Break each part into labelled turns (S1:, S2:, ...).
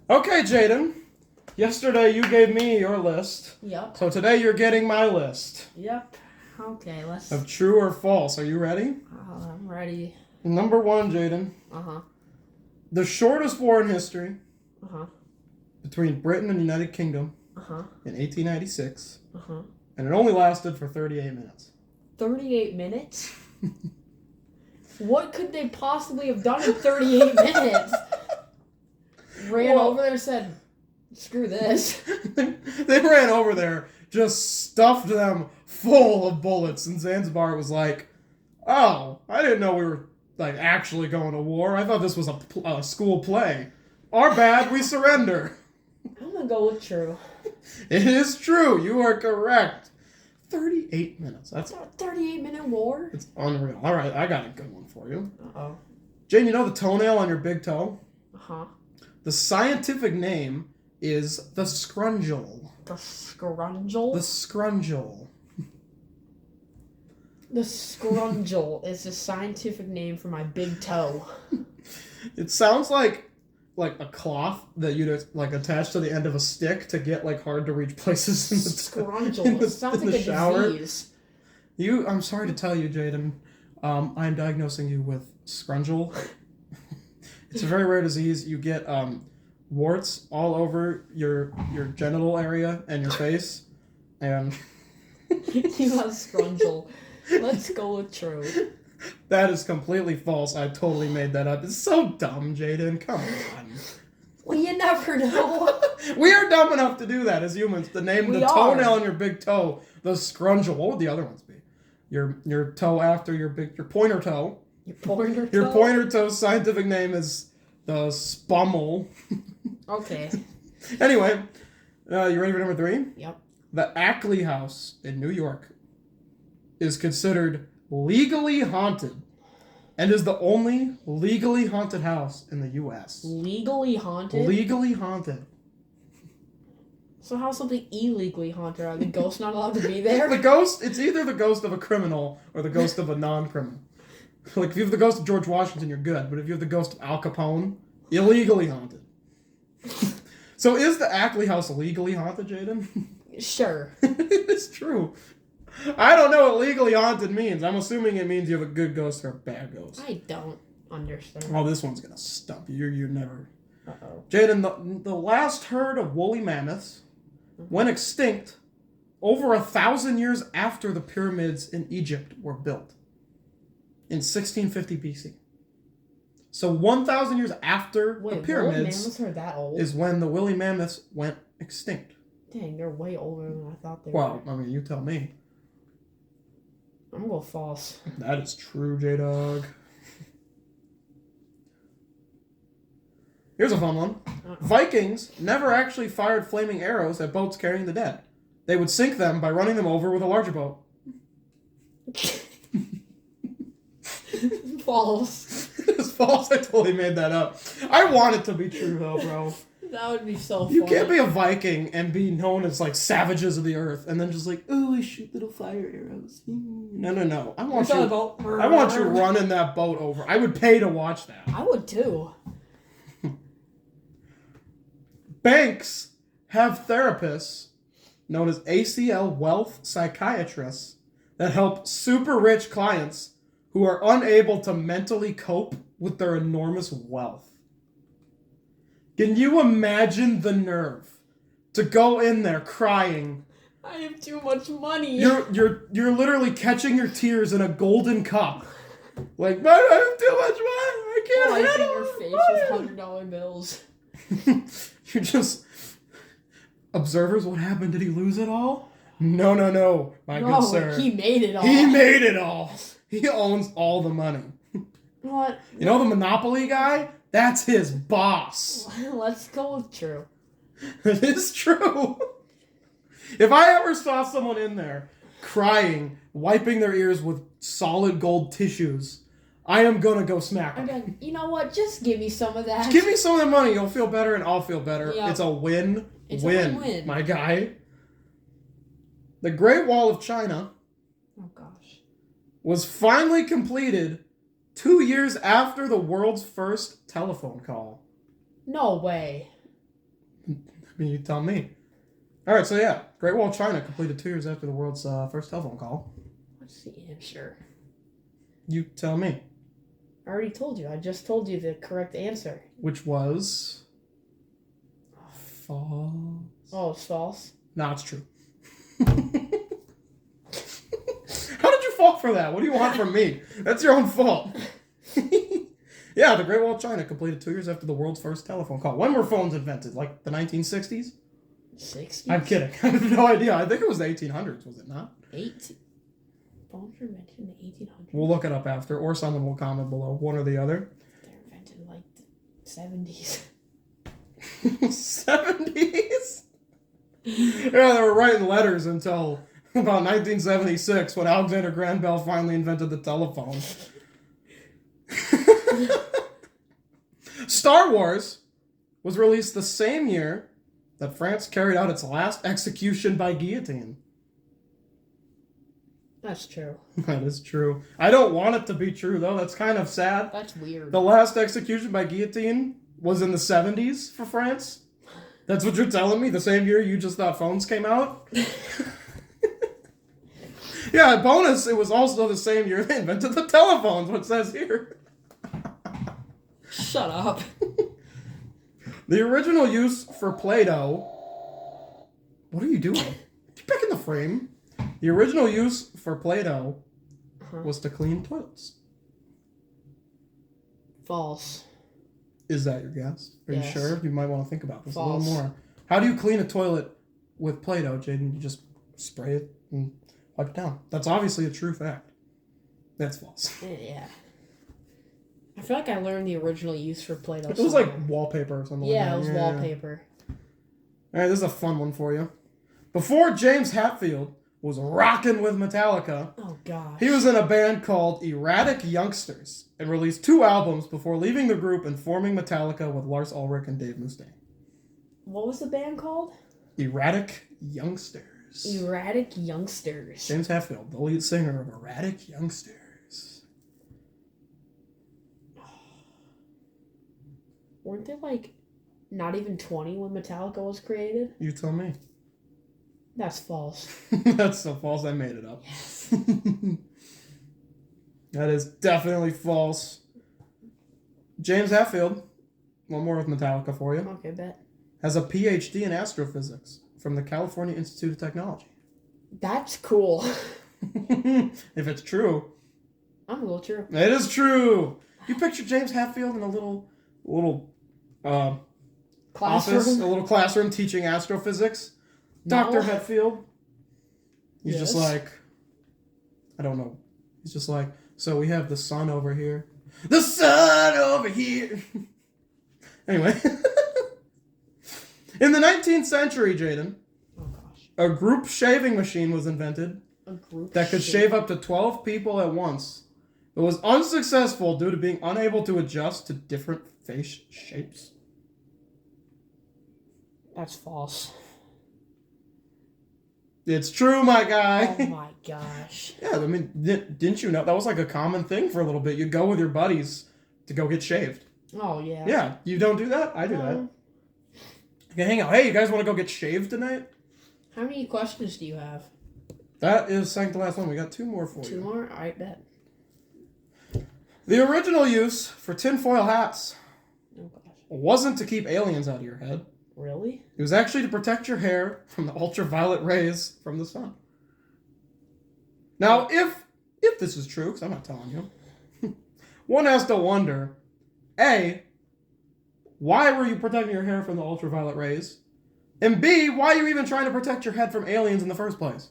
S1: Okay, Jaden. Yesterday you gave me your list.
S2: Yep.
S1: So today you're getting my list
S2: Yep. Okay, let's.
S1: of true or false. Are you ready?
S2: I'm ready.
S1: Number one, Jaden.
S2: Uh-huh.
S1: The shortest war in history
S2: Uh-huh.
S1: between Britain and the United Kingdom
S2: Uh-huh.
S1: in 1896.
S2: Uh-huh.
S1: And it only lasted for 38 minutes.
S2: 38 minutes? What could they possibly have done in 38 minutes? Ran over there and said, screw this.
S1: They ran over there, just stuffed them full of bullets, and Zanzibar was like, oh, I didn't know we were actually going to war. I thought this was a school play. Our bad, we surrender.
S2: I'm gonna go with true.
S1: It is true. You are correct. 38 minutes. That's
S2: a 38-minute war?
S1: It's unreal. All right, I got a good one for you.
S2: Uh-oh.
S1: Jane, you know the toenail on your big toe?
S2: Uh-huh.
S1: The scientific name is the scrunchal.
S2: The scrunchal?
S1: The scrunchal.
S2: The scrunchal is the scientific name for my big toe.
S1: It sounds like a cloth that you'd attach to the end of a stick to get hard to reach places in the
S2: scrunchal. It sounds like a
S1: shower.
S2: disease.
S1: I'm sorry to tell you, Jaden. I'm diagnosing you with scrunchal. It's a very rare disease. You get warts all over your genital area and your face, and
S2: You have scrunchal. Let's go with true.
S1: That is completely false. I totally made that up. It's so dumb, Jaden. Come on.
S2: Well, you never know.
S1: We are dumb enough to do that as humans. To name the toenail on your big toe the scrunchal. What would the other ones be? Your toe after your pointer toe.
S2: Your pointer toe?
S1: Your pointer toe's scientific name is the spummel.
S2: Okay.
S1: Anyway, you ready for number 3?
S2: Yep.
S1: The Ackley House in New York is considered legally haunted and is the only legally haunted house in the U.S.
S2: Legally haunted?
S1: Legally haunted.
S2: So how's something illegally haunted? Are the ghosts not allowed to be there?
S1: It's either the ghost of a criminal or the ghost of a non-criminal. If you have the ghost of George Washington, you're good. But if you have the ghost of Al Capone, illegally haunted. So is the Ackley House legally haunted, Jaden?
S2: Sure.
S1: It's true. I don't know what legally haunted means. I'm assuming it means you have a good ghost or a bad ghost.
S2: I don't understand.
S1: Well, this one's gonna stump you. You never.
S2: Uh-oh.
S1: Jaden, the last herd of woolly mammoths went extinct over 1,000 years after the pyramids in Egypt were built in 1650 BC. So 1,000 years after the pyramids
S2: woolly mammoths are that old?
S1: is when the woolly mammoths went extinct.
S2: Dang, they're way older than I thought they
S1: Well,
S2: were.
S1: I mean, you tell me.
S2: I'm gonna go false.
S1: That is true, J-Dog. Here's a fun one. Vikings never actually fired flaming arrows at boats carrying the dead. They would sink them by running them over with a larger boat.
S2: False.
S1: It's false. I totally made that up. I want it to be true, though, bro.
S2: That would be so funny.
S1: You can't be a Viking and be known as, savages of the earth and then just oh, I shoot little fire arrows. No. I want you running that boat over. I would pay to watch that.
S2: I would, too.
S1: Banks have therapists known as ACL wealth psychiatrists that help super rich clients who are unable to mentally cope with their enormous wealth. Can you imagine the nerve to go in there crying?
S2: I have too much money.
S1: You're literally catching your tears in a golden cup. But I have too much money. I can't handle
S2: your face with $100 bills.
S1: You're just observers. What happened? Did he lose it all? No, my good sir.
S2: He made it all.
S1: He made it all. He owns all the money.
S2: What?
S1: You know the Monopoly guy? That's his boss.
S2: Let's go with true.
S1: It is true. If I ever saw someone in there crying, wiping their ears with solid gold tissues, I am gonna go smack him.
S2: Again, you know what? Just give me some of that.
S1: Just give me some of the money. You'll feel better and I'll feel better.
S2: Yep.
S1: It's a win-win,
S2: It's a win-win.
S1: my guy. The Great Wall of China
S2: Oh, gosh.
S1: was finally completed 2 years after the world's first telephone call.
S2: No way.
S1: mean, you tell me. All right, so yeah, Great Wall of China completed 2 years after the world's first telephone call.
S2: What's the answer?
S1: You tell me.
S2: I already told you. I just told you the correct answer.
S1: Which was false.
S2: Oh, it's false.
S1: No, it's true. How did you fall for that? What do you want from me? That's your own fault. Yeah, the Great Wall of China completed 2 years after the world's first telephone call. When were phones invented? Like the 1960s?
S2: 60s?
S1: I'm kidding. I have no idea. I think it was the 1800s, was it not?
S2: 18. Phones were invented in the 1800s.
S1: We'll look it up after, or someone will comment below, one or the other.
S2: They're invented in like the 70s.
S1: 70s? Yeah, they were writing letters until about 1976 when Alexander Graham Bell finally invented the telephone. Star Wars was released the same year that France carried out its last execution by guillotine.
S2: That's true.
S1: That is true. I don't want it to be true, though. That's kind of sad.
S2: That's weird.
S1: The last execution by guillotine was in the 70s for France? That's what you're telling me? The same year you just thought phones came out? Yeah, bonus, it was also the same year they invented the telephones, what it says here.
S2: Shut up.
S1: The original use for Play-Doh... What are you doing? Get back in the frame. The original use for Play-Doh was to clean toilets.
S2: False.
S1: Is that your guess? Are you
S2: Yes.
S1: sure? You might want to think about this
S2: False.
S1: a little more. How do you clean a toilet with Play-Doh, Jaden? You just spray it and wipe it down. That's obviously a true fact. That's false.
S2: Yeah. I feel like I learned the original use for Play-Doh.
S1: It was like wallpaper or something
S2: Yeah,
S1: like that.
S2: it was wallpaper.
S1: All right, this is a fun one for you. Before James Hetfield was rocking with Metallica,
S2: Oh, gosh.
S1: he was in a band called Erratic Youngsters and released 2 albums before leaving the group and forming Metallica with Lars Ulrich and Dave Mustaine.
S2: What was the band called?
S1: Erratic Youngsters.
S2: Erratic Youngsters.
S1: James Hetfield, the lead singer of Erratic Youngsters.
S2: Weren't they like not even 20 when Metallica was created?
S1: You tell me.
S2: That's false.
S1: That's so false, I made it up.
S2: Yes.
S1: That is definitely false. James Hetfield, one more with Metallica for you,
S2: Okay, bet.
S1: has a PhD in astrophysics from the California Institute of Technology.
S2: That's cool.
S1: If it's true,
S2: I'm a little true.
S1: it is true. You picture James Hetfield in a little
S2: Classroom.
S1: office, a little classroom teaching astrophysics. Dr.
S2: No.
S1: Hetfield. He's just
S2: Yes.
S1: like, I don't know. He's just like, so we have the sun over here. The sun over here. Anyway. In the 19th century, Jaden,
S2: Oh gosh.
S1: a group shaving machine was invented
S2: A group
S1: that could shave up to 12 people at once. It was unsuccessful due to being unable to adjust to different face shapes.
S2: That's false.
S1: It's true, my guy.
S2: Oh my gosh.
S1: Yeah, I mean, didn't you know that was like a common thing for a little bit? You go with your buddies to go get shaved.
S2: Oh yeah.
S1: Yeah, you don't do that? I do that. You can hang out. Hey, you guys want to go get shaved tonight?
S2: How many questions do you have?
S1: That is second to last one. We got 2 more for
S2: 2
S1: you.
S2: more? Alright, bet.
S1: The original use for tinfoil hats
S2: Oh gosh.
S1: wasn't to keep aliens out of your head.
S2: Really?
S1: It was actually to protect your hair from the ultraviolet rays from the sun. Now, if this is true, because I'm not telling you, one has to wonder, A, why were you protecting your hair from the ultraviolet rays? And B, why are you even trying to protect your head from aliens in the first place?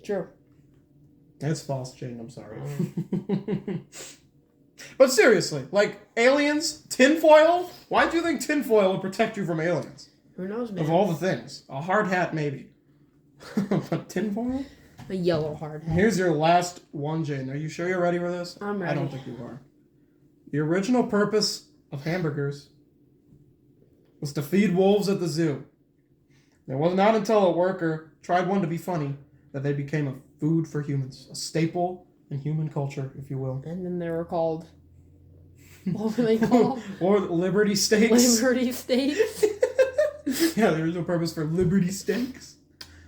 S2: True.
S1: It's false, Jane, I'm sorry. But seriously, like, aliens, tinfoil? Why do you think tinfoil would protect you from aliens?
S2: Who knows, man?
S1: Of all the things. A hard hat, maybe. But tinfoil?
S2: A yellow hard hat.
S1: Here's your last one, Jane. Are you sure you're ready for this?
S2: I'm
S1: I don't
S2: ready.
S1: think you are. The original purpose of hamburgers was to feed wolves at the zoo. It was not until a worker tried one to be funny that they became a food for humans. A staple in human culture, if you will.
S2: And then they were called... What were they called?
S1: Or Liberty Steaks.
S2: Liberty Steaks?
S1: Yeah, there's no purpose for Liberty Steaks.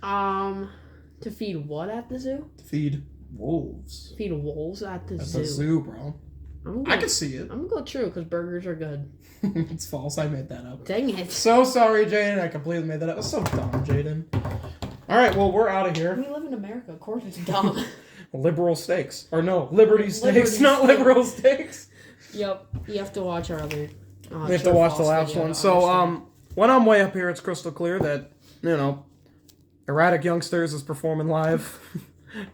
S2: To feed what at the zoo?
S1: To feed wolves.
S2: Feed wolves at the
S1: At
S2: zoo.
S1: the zoo, bro. I can see it.
S2: I'm gonna go true because burgers are good.
S1: It's false. I made that up.
S2: Dang it.
S1: So sorry, Jaden. I completely made that up. It was so dumb, Jaden. All right, well, we're out of here.
S2: We live in America. Of course it's dumb.
S1: Liberal steaks. Or no, Liberty Steaks,
S2: Liberty
S1: not
S2: Steaks.
S1: liberal steaks.
S2: Yep. You have to watch our other.
S1: We have to watch the last one. So, when I'm way up here, it's crystal clear that, Erratic Youngsters is performing live.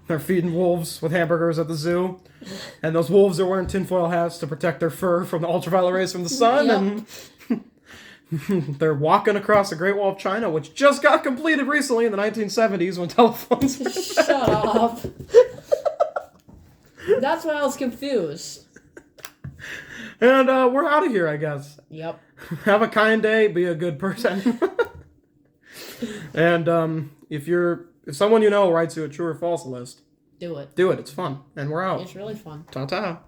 S1: They're feeding wolves with hamburgers at the zoo. And those wolves are wearing tinfoil hats to protect their fur from the ultraviolet rays from the sun.
S2: Yep.
S1: And they're walking across the Great Wall of China, which just got completed recently in the 1970s when telephones were
S2: Shut up. That's why I was confused.
S1: And we're out of here, I guess.
S2: Yep.
S1: Have a kind day. Be a good person. And if someone you know writes you a true or false list,
S2: Do it.
S1: do it. It's fun. And we're out.
S2: It's really fun.
S1: Ta-ta.